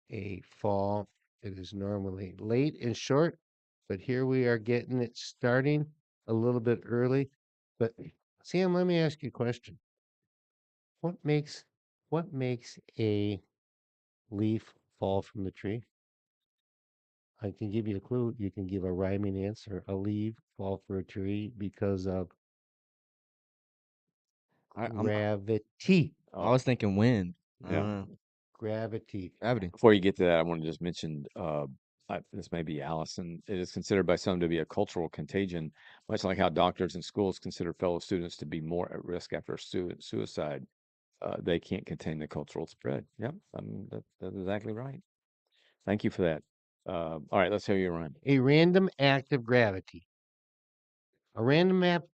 a fall that is normally late and short, but here we are getting it starting a little bit early. But Sam, let me ask you a question. What makes what makes a leaf fall from the tree? I can give you a clue. You can give a rhyming answer. A leaf fall for a tree because of I'm gravity. I Oh, was thinking wind. I yeah. don't know. Gravity. Gravity. Before you get to that, I want to just mention this may be Allison. It is considered by some to be a cultural contagion, much like how doctors and schools consider fellow students to be more at risk after suicide. They can't contain the cultural spread. Yep, that's exactly right. Thank you for that. All right, let's hear your rhyme. A random act of gravity. A random act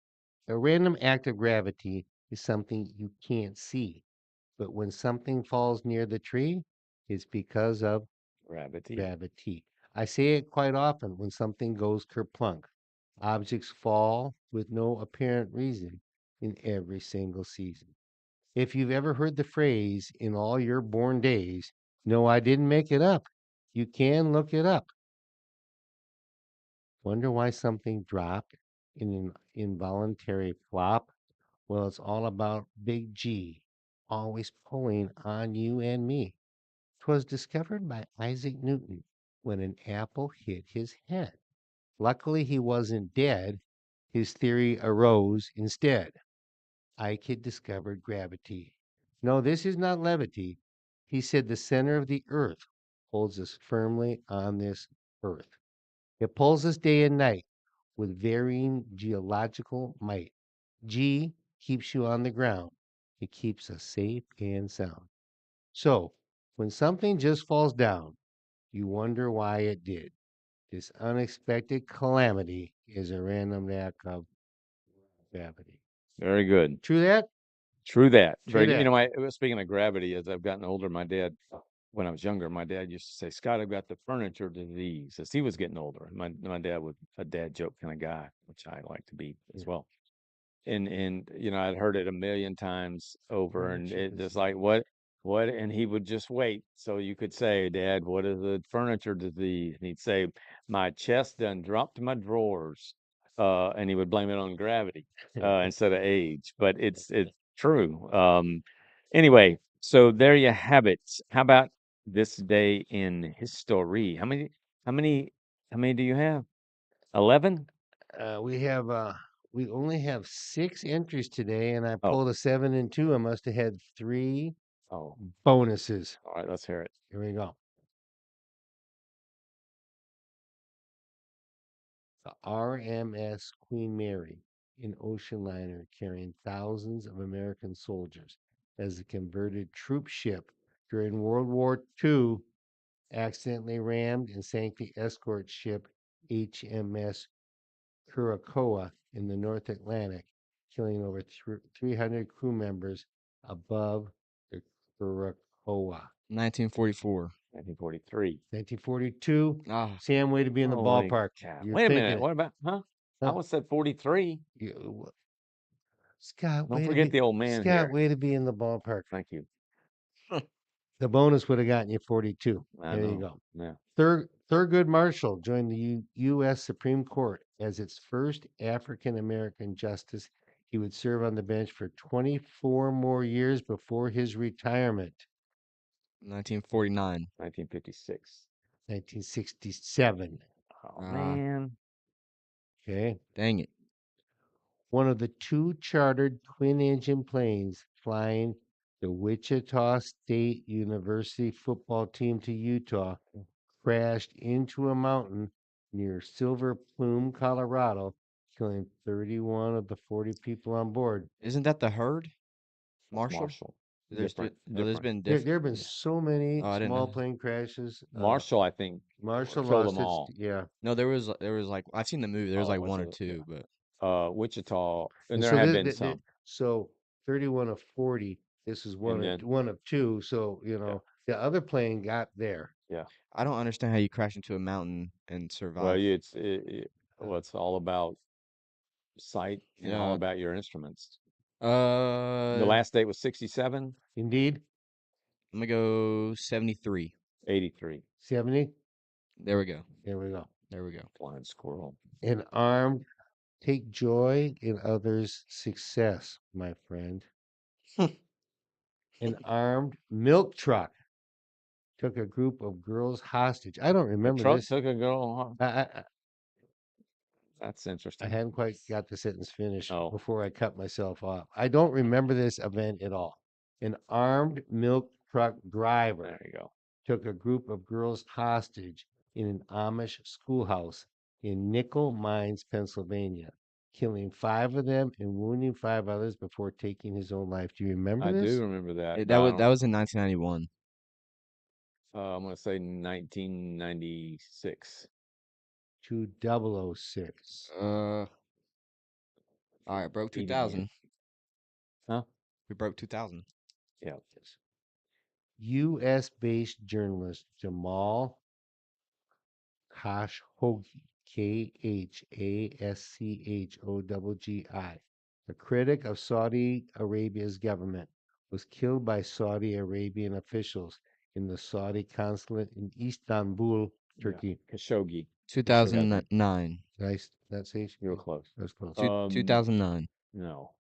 A random act of gravity is something you can't see, but when something falls near the tree, it's because of Gravity. gravity. I say it quite often when something goes kerplunk. Objects fall with no apparent reason in every single season. If you've ever heard the phrase, in all your born days, no, I didn't make it up. You can look it up. Wonder why something dropped in an involuntary flop? Well, it's all about Big G, always pulling on you and me. 'Twas discovered by Isaac Newton when an apple hit his head. Luckily, he wasn't dead. His theory arose instead. Ike had discovered gravity. No, this is not levity. He said the center of the earth holds us firmly on this earth. It pulls us day and night with varying geological might. G keeps you on the ground. It keeps us safe and sound. So, when something just falls down, you wonder why it did. This unexpected calamity is a random act of gravity. Very good. True that? True that. True Very good. You that. know, speaking of gravity, as I've gotten older, my dad, when I was younger, my dad used to say, "Scott, I've got the furniture disease." As he was getting older, my dad was a dad joke kind of guy, which I like to be as Yeah. well. And I'd heard it a million times over, and Furniture it just disease. like what, and he would just wait. So you could say, "Dad, what is the furniture disease?" And he'd say, "My chest done dropped to my drawers," and he would blame it on gravity instead of age. But it's true. Anyway, so there you have it. How about this day in history? How many do you have? 11? We only have 6 entries today, and I Oh, pulled a 7 and 2. I must have had 3 oh, bonuses. all right, let's hear it. Here we go. The RMS Queen Mary, an ocean liner carrying thousands of American soldiers as a converted troop ship during World War II, accidentally rammed and sank the escort ship HMS Curacoa in the North Atlantic, killing over 300 crew members above the Curacoa. 1944. 1943. 1942. Ah, Sam, way to be in the Holy ballpark. cow. You're Wait a minute. thinking, What about, I huh? almost said 43. You, Scott, Don't way to forget be the old man Scott, here. way to be in the ballpark. Thank you. The bonus would have gotten you 42. I There you know. go. Yeah. Thurgood Marshall joined the U.S. Supreme Court as its first African American justice. He would serve on the bench for 24 more years before his retirement, 1949. 1956. 1967. Oh, Ah, man. Okay. dang it. One of the 2 chartered twin engine planes flying the Wichita State University football team to Utah crashed into a mountain near Silver Plume, Colorado, killing 31 of the 40 people on board. Isn't that the herd? That's Marshall? Marshall. There's Different. there's been There different. have been so many Oh, I didn't know small that. plane crashes. Marshall, I think, Marshall killed lost them its, all. yeah. No, there was like I've seen the movie. There was Oh, like was one or it? two, but Wichita, and And there so have been some. so 31 of 40. This is And then, one of 2. So yeah, the other plane got there. yeah. I don't understand how you crash into a mountain and Well, survive. well, it's all about sight and all Yeah. about your instruments. The I'm last date was 67, Indeed, gonna go 73. 83. 70. There we go. There we go. There we go. Blind squirrel. An armed, take joy in others' success, my friend. An armed milk truck took a group of girls hostage. I don't The remember truck this. took a girl. That's I interesting. hadn't quite got the sentence finished Oh, before I cut myself off. I don't remember this event at all. An armed milk truck driver there you go. took a group of girls hostage in an Amish schoolhouse in Nickel Mines, Pennsylvania, killing 5 of them and wounding 5 others before taking his own life. Do you remember I this? do remember that. That But I was don't, in 1991. I'm going to say 1996. 2006. All right, broke Eating 2000. Huh? We broke 2000. Yeah. U.S. based journalist Jamal Khashoggi, Khashoggi, a critic of Saudi Arabia's government, was killed by Saudi Arabian officials in the Saudi consulate in Istanbul, Turkey? Khashoggi. 2009. Did I not say? You were close. That was close. 2009. No.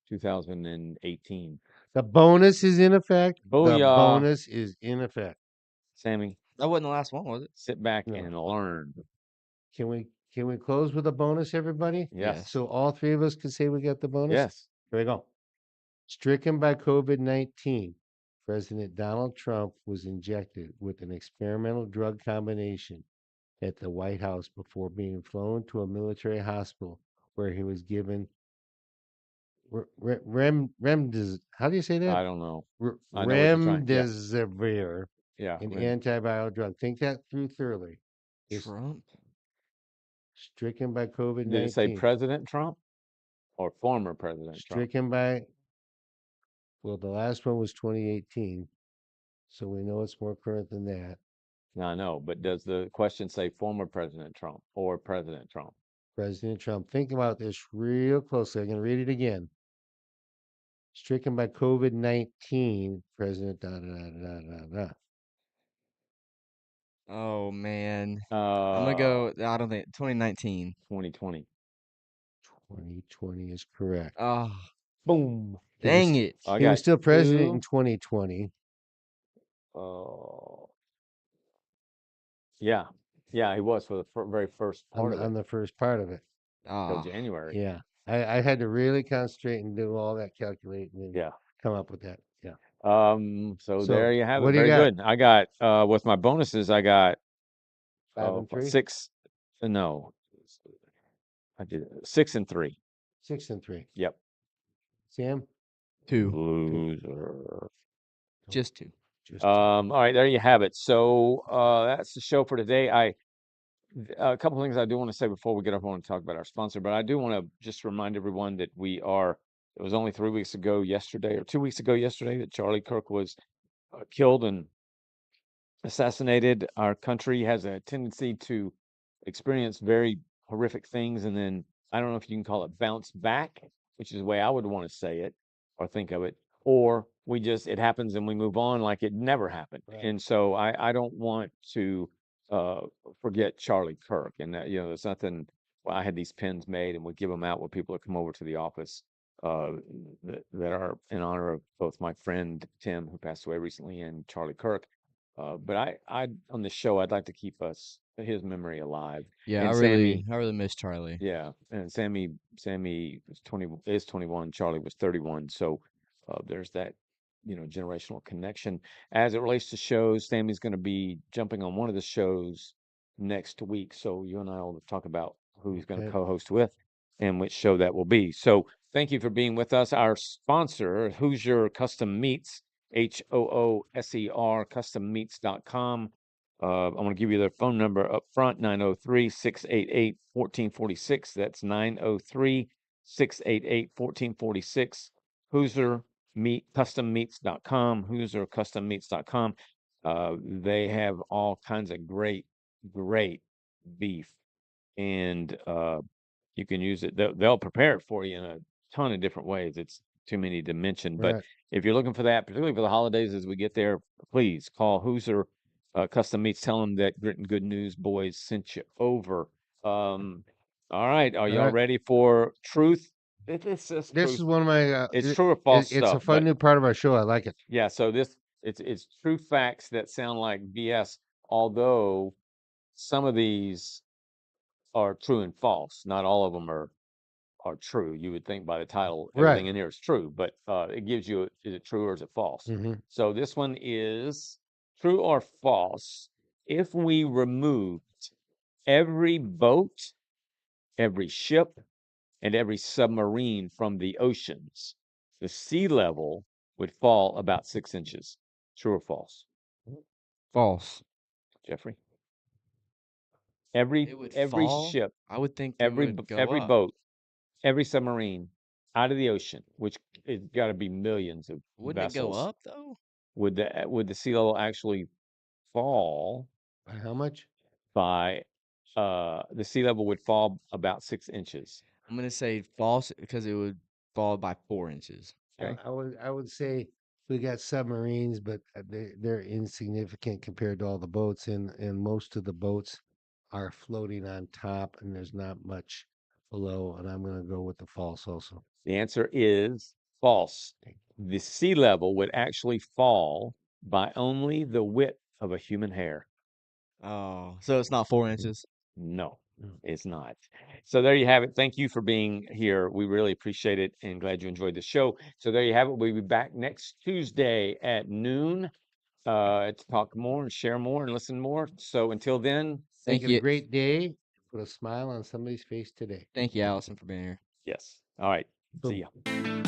2018. The bonus is in effect. The Booyah. bonus is in effect. Sammy, That wasn't the last one, was it? sit back No. and learn. Can we close with a bonus, everybody? Yes. So all three of us can say we got the bonus? Yes. Here we go. Stricken by COVID-19, President Donald Trump was injected with an experimental drug combination at the White House before being flown to a military hospital where he was given remdesivir. How do you say I that? don't know. I know what you're trying. Yeah. Remdesivir, Yeah. an antiviral drug. Think that through thoroughly. It's Trump? stricken by COVID-19. Did it say President Trump or former President Trump? Stricken by, well, the last one was 2018, so we know it's more current than that. No, I know, but does the question say former President Trump or President Trump? President Trump. Think about this real closely. I'm going to read it again. Stricken by COVID-19, President da da da da da da. Oh, man. I'm going to go, I don't think, 2019. 2020. 2020 is correct. Oh, Boom. dang it. I He was got still president in two. 2020. Yeah. Yeah, he was for the very first part of On it the first part of it. till Ah, January. Yeah. I had to really concentrate and do all that calculating and Yeah. come up with that. Yeah. So there you have what it. do you Very got? good. I got with my bonuses, I got 5 and 3? 6. No. I did 6 and 3. 6 and 3. Yep. Sam? 2. Loser. Just 2. Just All right, there you have it. So that's the show for today. A couple things I do want to say before we get up on to talk about our sponsor, but I do want to just remind everyone that it was only 3 weeks ago yesterday, or 2 weeks ago yesterday, that Charlie Kirk was killed and assassinated. Our country has a tendency to experience very horrific things, and then I don't know if you can call it bounce back, which is the way I would want to say it or think of it, or it happens and we move on like it never happened. Right. And so I don't want to forget Charlie Kirk. And there's nothing. Well, I had these pins made, and we give them out when people that come over to the office that are in honor of both my friend Tim, who passed away recently, and Charlie Kirk. But I on the show, I'd like to keep his memory alive. Yeah, And I really miss Charlie. Yeah, and Sammy is 21. Charlie was 31. So there's that generational connection. As it relates to shows, Sammy's going to be jumping on one of the shows next week. So you and I will talk about who he's going to Okay. co-host with and which show that will be. So thank you for being with us. Our sponsor, Hoosier Custom Meats, HOOSER, custommeats.com. I'm going to give you their phone number up front, 903-688-1446. That's 903-688-1446. Hoosier custommeats.com, HoosierCustomMeats.com. They have all kinds of great beef, and you can use it. They'll prepare it for you in a ton of different ways. It's too many to mention, but Right. if you're looking for that, particularly for the holidays as we get there, please call Hoosier Custom Meats. Tell them that Grit and Good News Boys sent you over. All right, are y'all right. ready for truth? It's This truth. is one of my. It's true or false It's a stuff, fun but new part of our show. I like it. yeah, so it's true facts that sound like BS, although some of these are true and false. Not all of them are true. You would think by the title, everything Right. in here is true, but it gives you, is it true or is it false? Mm-hmm. So this one is true or false. If we removed every boat, every ship, and every submarine from the oceans, the sea level would fall about 6 inches. True or false? False. Jeffrey? It would Every fall? ship, I would think it would go every up. boat, every submarine out of the ocean, which it's got to be millions of Wouldn't it go vessels. up, though? Would the sea level actually fall By how much? by the sea level would fall about 6 inches? I'm going to say false because it would fall by 4 inches. Okay. I would say we got submarines, but they're insignificant compared to all the boats, and most of the boats are floating on top, and there's not much below. And I'm going to go with the false also. The answer is false. The sea level would actually fall by only the width of a human hair. Oh, so it's not 4 inches. No, No. it's not. So there you have it. Thank you for being here. We really appreciate it and glad you enjoyed the show. So there you have it. We'll be back next Tuesday at noon to talk more and share more and listen more. So until then, Thank Make it a you. great day. Put a smile on somebody's face today. Thank you, Allison, for being here. yes. All right. Boom. See ya.